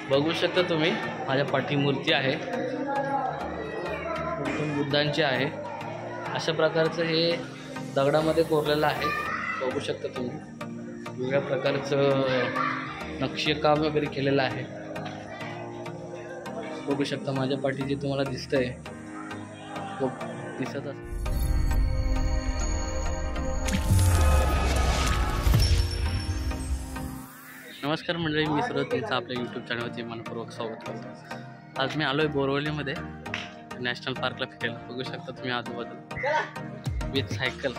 बघू शकता तुम्ही माझ्या पाठी मूर्ती आहे, गौतम बुद्धांची आहे. अशा प्रकारचं हे दगडामध्ये कोरलेलं आहे. बघू शकता तुम्ही वेगळ्या प्रकारचं नक्षीकाम वगैरे केलेलं आहे. बघू शकता माझ्या पाठी जे तुम्हाला दिसतंय दिसत असतं. नमस्कार मंडळी, मी सर्व तुमचं आपल्या यूट्यूब चॅनलवरती मनपूर्वक स्वागत करतो. आज मी आलो आहे बोरवलीमध्ये नॅशनल पार्कला फिरायला. बघू शकता तुम्ही आजूबाजूला विथ सायकल.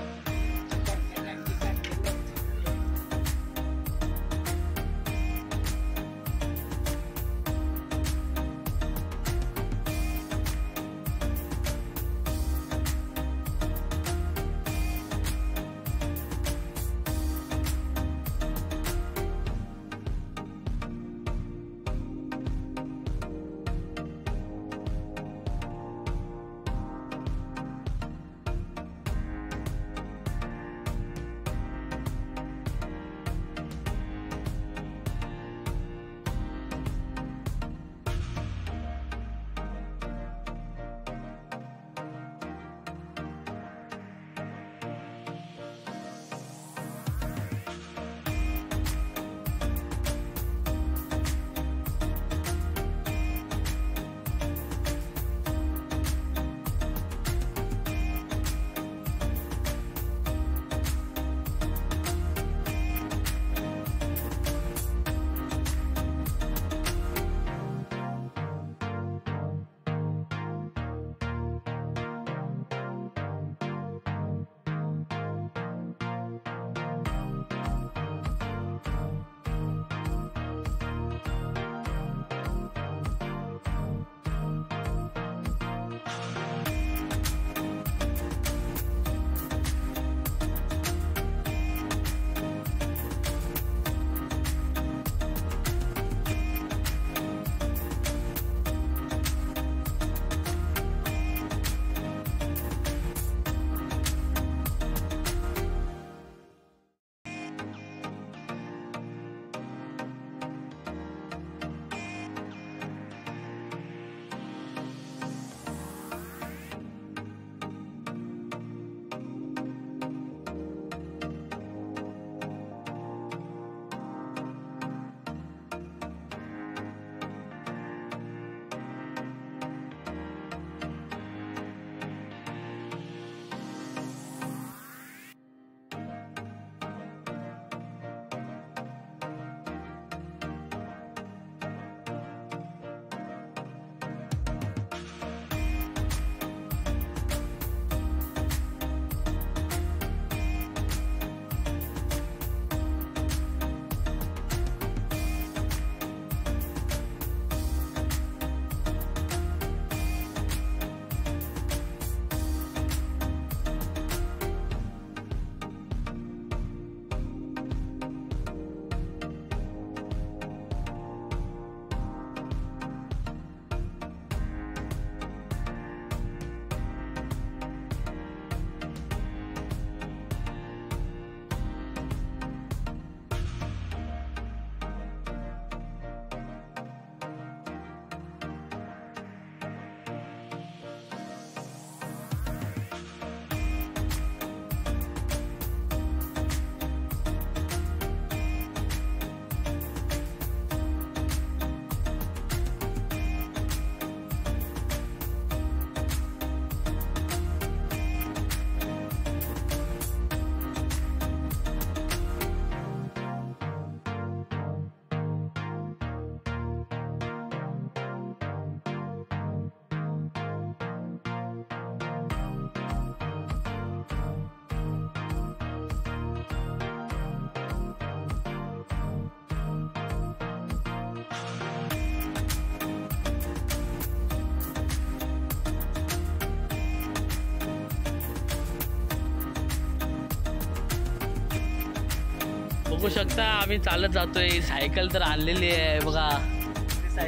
बघू शकता आम्ही चालत जातोय. सायकल तर आणलेली आहे बघा.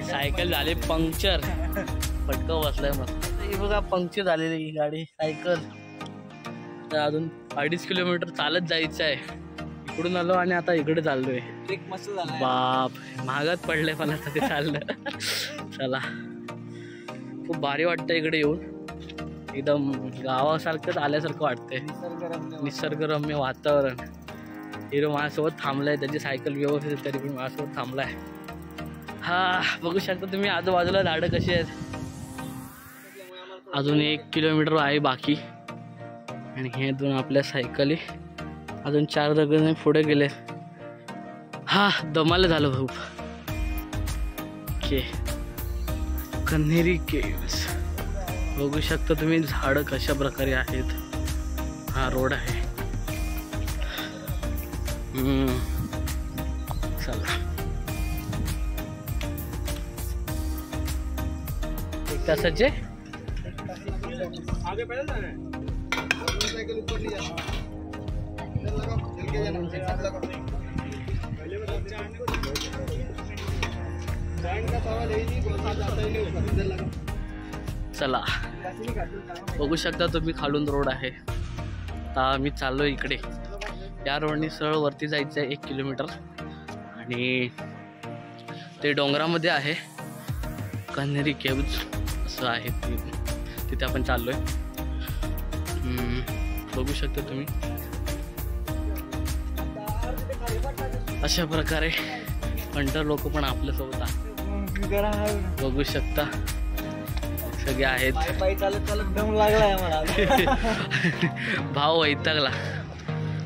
सायकल झाली पंक्चर. फटका बसलाय मस्त. ही बघा पंक्चर झालेली ही गाडी सायकल. अजून 2.5 किलोमीटर चालत जायचं आहे. इकडून आलो आणि आता इकडे चाललोय. ट्रेक मस्त झाला. बाप महागात पडले मला तर ते चाललं. चला खूप भारी वाटतं इकडे येऊन. एकदम गावासारखंच आल्यासारखं वाटतंय. निसर्गरम्य वातावरण. हिरो माझ्यासोबत थांबलाय, त्याची सायकल व्यवस्थित तरी पण माझ्यासोबत थांबलाय. हा बघू शकता तुम्ही आजूबाजूला झाडं कशी आहेत. अजून 1 किलोमीटर आहे बाकी आणि हे दोन आपल्या सायकली अजून 4 दगड पुढे गेले. हा दमाला झालं भाऊ. ओके कन्हेरी केव्स बघू शकता तुम्ही. झाडं कशा प्रकारे आहेत. हा रोड आहे. चला 1 तासाचे आगे पैदल जाना है. साइकिल ऊपर ले जा. इधर लगा चल के जाना. पहले का सवाल है नहीं. कौन सा जाता ही नहीं ऊपर. इधर लगा. चला बघू शकता तुम्ही खालून रोड आहे. आता मी चाललो इकडे. या रोडनी सरळ वरती जायचं आहे 1 किलोमीटर आणि ते डोंगरामध्ये आहे. कन्हेरी केव्ज असं आहे तिथे आपण चाललोय. बघू शकता तुम्ही अशा प्रकारे हंटर लोक पण आपल्यासोबत आहेत. बघू शकता सगळे आहेत. चालत चालत दम लागलाय मला. भाऊ वैतागला.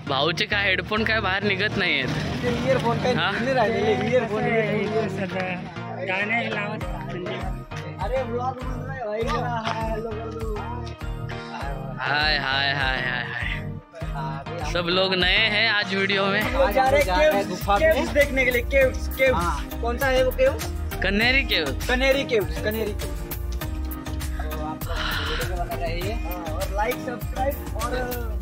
भाऊचे काय हेडफोन काय बाहेर निघत नाही आहेत. इयरफोन काय राहिलेले. इयरफोन गाणे लावत. अरे ब्लॉग बन रहा है भाई. हाय हाय हाय हाय हाय. सब लोग नए हैं आज वीडियो में. जा रहे केव्स देखने के लिए. केव्स कौन सा है वो केव? कन्हेरी केव. कनेरी केव्स. कनेरी केव्स. तो आप वीडियो को बना रहिए और लाइक सब्सक्राइब और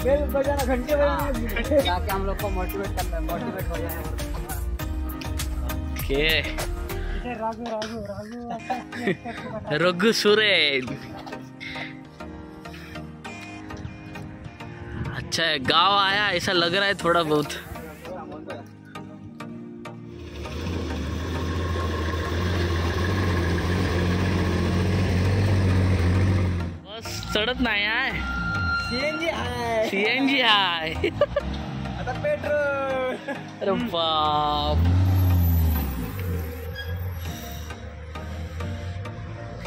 बेल बजाना, घंटे बजाना ताकि हम लोग को मोटिवेट करना है. मोटिवेट हो जाए. ओके राजू राजू राजू रघु सुरेन. अच्छा है गांव आया ऐसा लग रहा है थोड़ा बहुत. बस चढत नाही आहे. सीएनजी आहे. सीएनजी आहे. आता पेट्रोल. अरे बाप.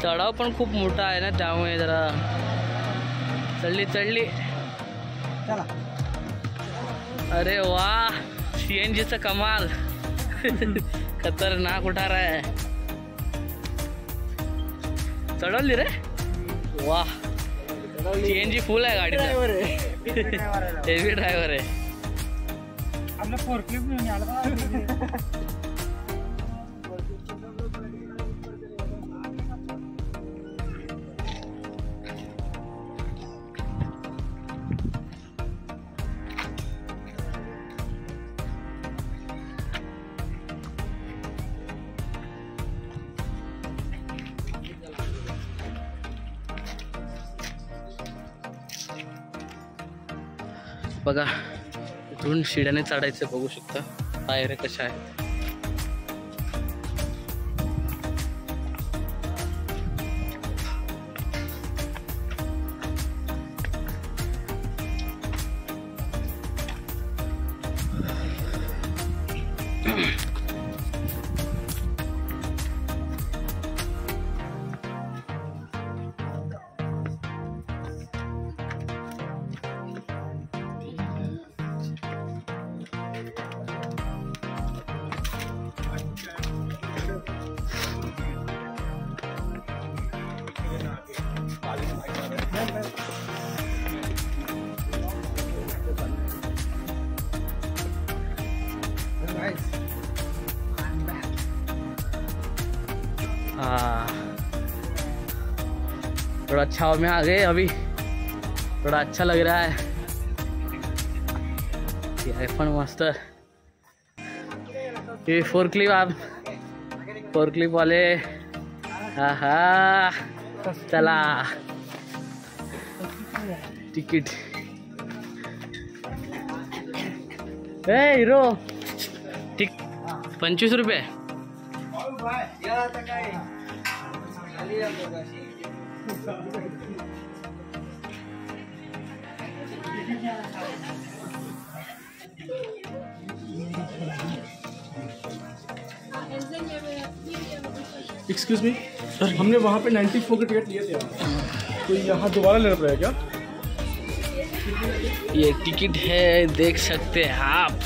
चढाव पण खूप मोठा आहे ना त्यामुळे जरा चढली. चला. अरे वाह सीएनजीचा कमाल. खतरनाक उठा रहा है. चढवली रे. वाह सीएनजी फुल आहे गाडीचा. हेवी ड्रायव्हर आहे. आपला फोरक्लिप घेऊन आला. बघा इथून शिड्याने चढायचं. बघू शकता पायऱ्या कशा आहेत. हाँ थोड़ा छाव में आ गए अभी, थोड़ा अच्छा लग रहा है। ये आईफोन मस्त, ये फोर क्लिप वाले। हाँ चला टिकट ए हिरो ठीक 25 रुपये. एक्सक्यूज मी सर, हमने वहाँ पे 94 के टिकट लिए थे, तो यहाँ दोबारा लेना पड़ेगा क्या? ये टिकट है, देख सकते हैं आप.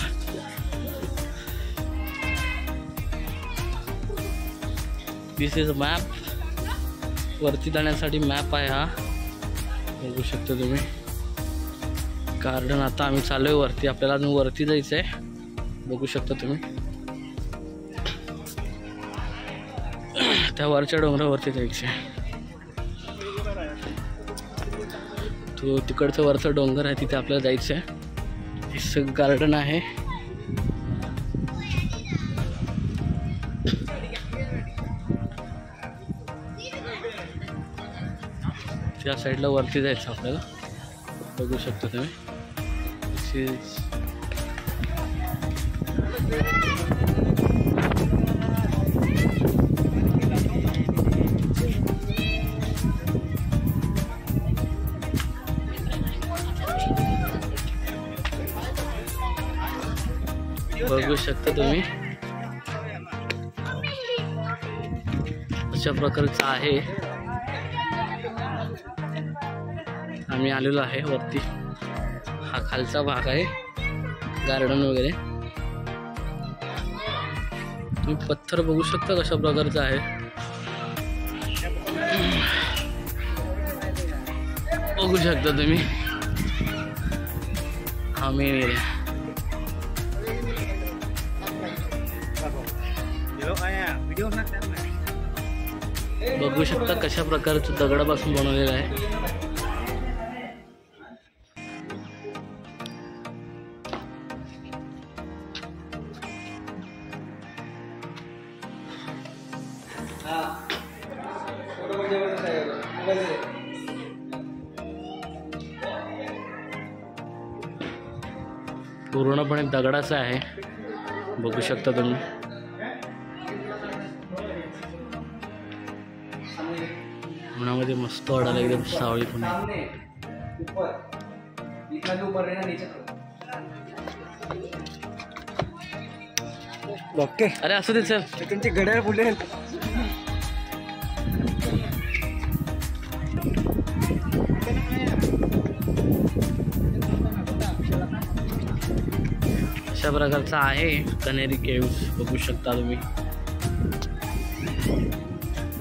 This is map. वरती जाण्यासाठी मॅप आहे हा, बघू शकता तुम्ही. गार्डन आता आम्ही चाललोय वरती, आपल्याला अजून वरती जायचं आहे, बघू शकता तुम्ही. त्या वरच्या डोंगरावरती जायचं आहे. तो तिकडचं वरचं डोंगर आहे, तिथे आपल्याला जायचं आहे. हे गार्डन आहे. त्या साईडला वरती जायचं आपल्याला, बघू शकता तुम्ही. बघू शकता तुम्ही अशा प्रकारचं आहे. आम्ही आलेलो आहे वरती. हा खालचा भाग आहे, गार्डन वगैरे. तुम्ही पत्थर बघू शकता कशा प्रकारचा आहे, बघू शकता तुम्ही. हा मेन एरिया. बघू शकता कशा प्रकारचं दगडापासून बनवलेलं आहे. पूर्णपणे दगडाचं आहे, बघू शकता तुम्ही. उन्हामध्ये मस्त वाढायला एकदम सावळी पण आहे. ओके, अरे असू दे चल. त्यांची घड्याळ पुढे अशा प्रकारचा आहे कनेरी केव्स, बघू शकता तुम्ही.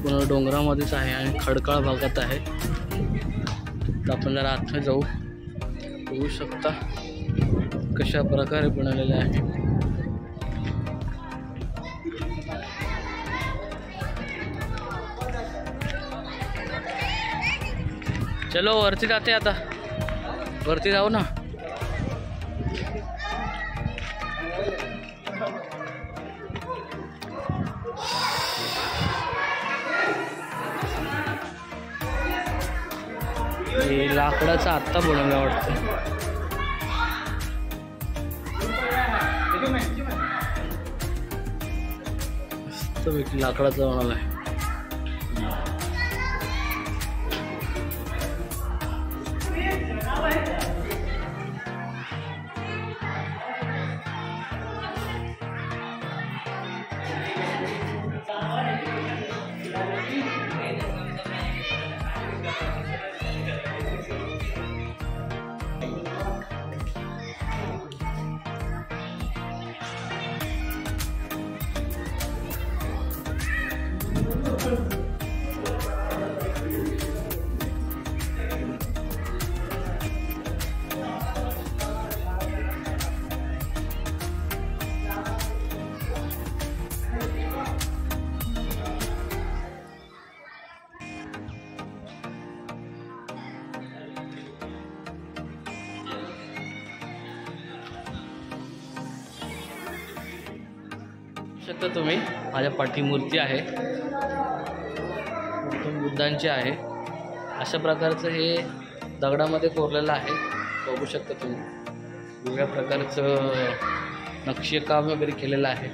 पूर्ण डोंगरामध्येच आहे आणि खडकाळ भागात आहे. तर आपण जरा आतमध्ये जाऊ, बघू शकता कशा प्रकारे बनवलेले आहे. चलो वरती जाते, आता वरती जाऊ ना. हे लाकडाचं आत्ता बनवलं वाटतं. मस्तपैकी लाकडाचं बनवलं आहे. शकता तुम्ही माझ्या पाठी मूर्ती आहे, गौतम बुद्धांची आहे. अशा प्रकारचं हे दगडामध्ये कोरलेलं आहे, बघू शकता तुम्ही. वेगळ्या प्रकारचं नक्षीकाम वगैरे केलेलं आहे.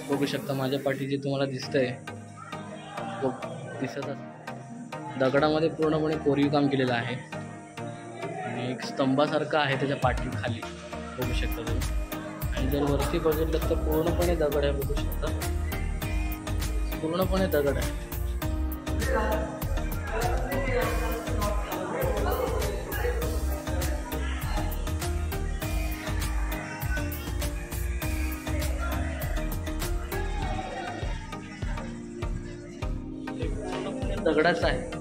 बघू शकता माझ्या पाठी जे तुम्हाला दिसतंय दिसत दगडामध्ये पूर्णपणे कोरीव काम केलेलं आहे आणि एक स्तंभासारखं आहे त्याच्या पाठीखाली बघू शकता तुम्ही. आणि जर वरती बघितलं तर पूर्णपणे दगड आहे. बघू शकता पूर्णपणे दगड आहे. दगडाचा आहे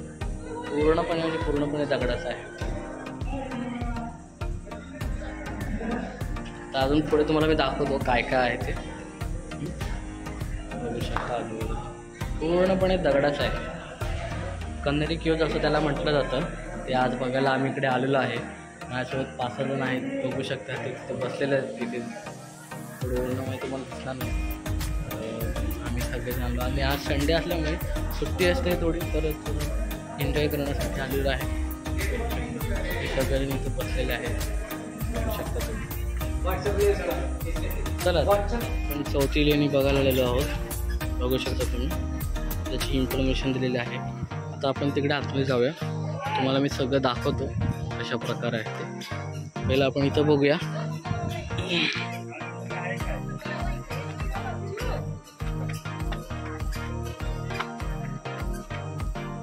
पूर्णपणे, म्हणजे पूर्णपणे दगडाचा आहे. तर अजून पुढे तुम्हाला मी दाखवतो काय काय आहे ते. बघू शकता पूर्णपणे दगडाचा आहे. कन्हेरी केव्ज असं त्याला म्हटलं जातं. ते आज बघायला आम्ही इकडे आलेलो आहे. माझ्यासोबत 5-6 जण आहेत. बघू शकता ते तिथे बसलेले आहेत. तिथे थोडं ओळख माहिती तुम्हाला दिसणार नाही. आम्ही सगळेजण आलो आणि आज संडे असल्यामुळे सुट्टी असते थोडी, तर थोडं एन्जॉय करण्यासाठी आलेलो आहे. हे सगळेजण इथे बसलेले आहेत. बघू शकता तुम्ही. चला आपण चौथी लेणी बघायला आलेलो आहोत. बघू शकता तुम्ही त्याची इन्फॉर्मेशन दिलेली आहे. आता आपण तिकडे आतमध्ये जाऊया. तुम्हाला मी सगळं दाखवतो कशा प्रकारे आहे ते. पहिलं आपण इथं बघूया.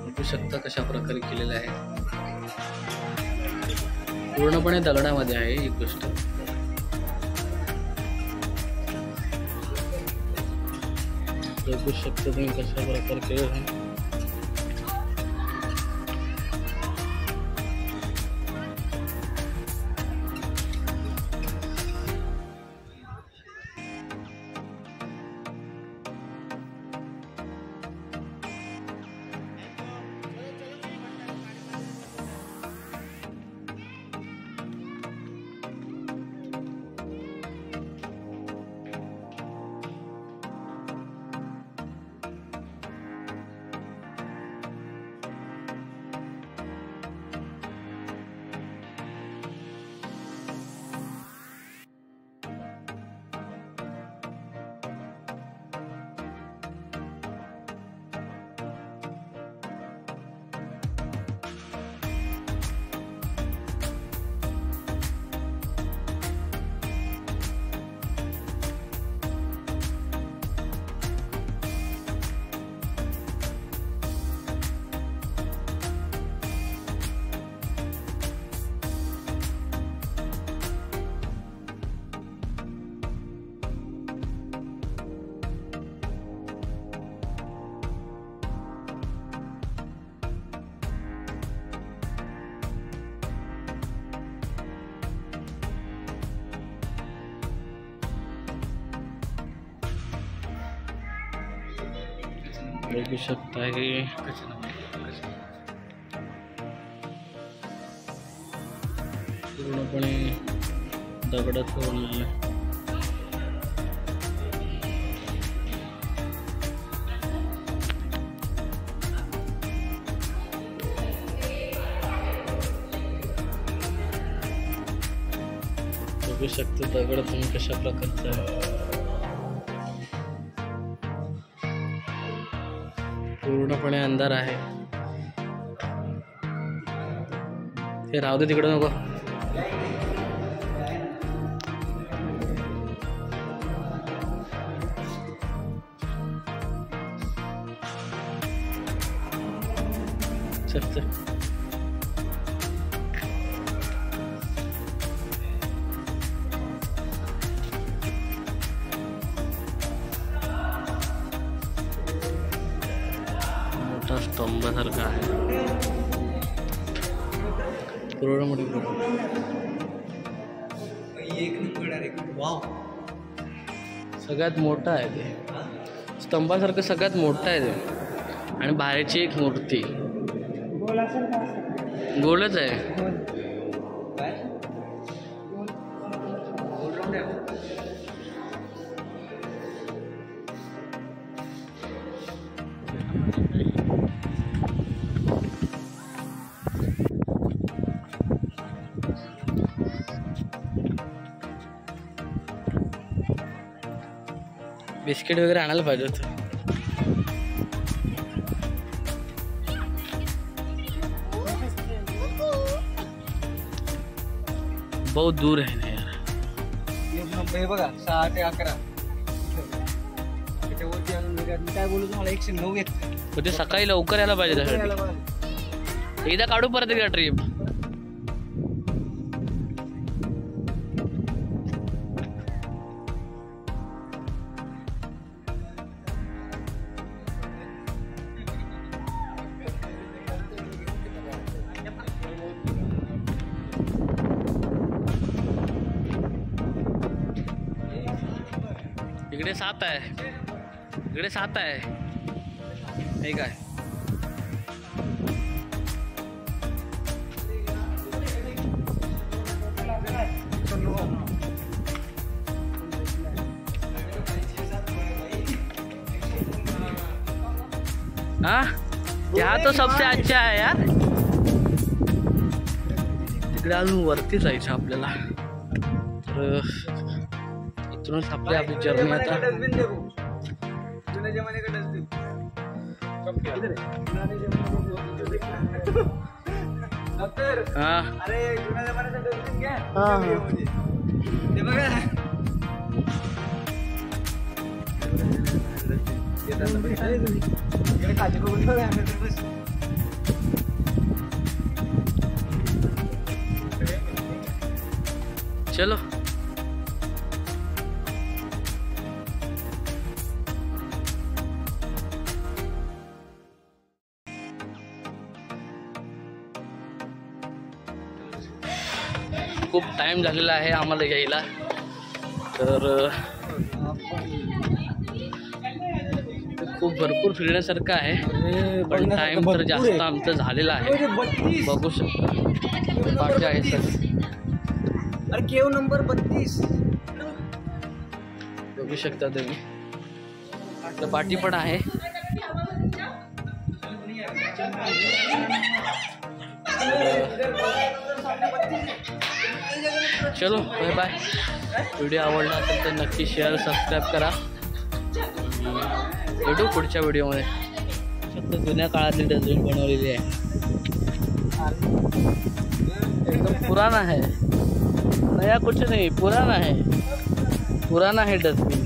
बघू शकता कशा प्रकारे केलेलं आहे. पूर्णपणे दगडामध्ये आहे ही गोष्ट. बघू शकता तुम्ही कशा प्रकारे केलं आहे. बघू शकता हे पूर्णपणे दगडाचं बनलेलं आहे. बघू शकता दगड तुम्ही कशा प्रकारचा आहे. पूर्णपणे अंधार आहे. हे राहू दे तिकडे नको. चल चल. स्तंभासारखा आहे पूर्णपणे. सगळ्यात मोठा आहे ते स्तंभासारखं, सगळ्यात मोठं आहे ते. आणि बाहेरची एक मूर्ती गोलच आहे. बिस्किट वगैरे आणायला पाहिजे होतं. बहुत दूर आहे ना यार. हे बघा 6 ते 11 त्याच्यावरती अजून मी काय बोलू तुम्हाला 109 येत. ते सकाळी लवकर यायला पाहिजे त्यासाठी. एकदा काढू परत एकदा ट्रिप. इकडे 7 आहे. इकडे 7 आहे. हे काय हाँ यहाँ तो सबसे अच्छा है यार. तिकडे अजून वरती जायचं आपल्याला. तर इथूनच आपली जर्नी आता. हाँ अरे जुन्या जमान्याचा डस्टबिन घ्या. ते बघा खाली बघून बघा. चलो खूप टाइम झालेला आहे आम्हाला यायला. तर खूप भरपूर फिरण्यासारखं आहे पण टाइम तर जास्त आमचं झालेला आहे. बघू शकता पाठी आहे सर. अरे केव नंबर 32 बघू शकता तुम्ही. तर पाठी पण आहे. चलो बाय बाय. व्हिडिओ आवडला असेल तर नक्की शेअर सबस्क्राईब करा. भेटू पुढच्या व्हिडिओमध्ये. फक्त जुन्या काळातली डस्टबिन बनवलेली आहे. एकदम पुराना है. नया कुछ नहीं, पुराना है. पुराना है डस्टबिन.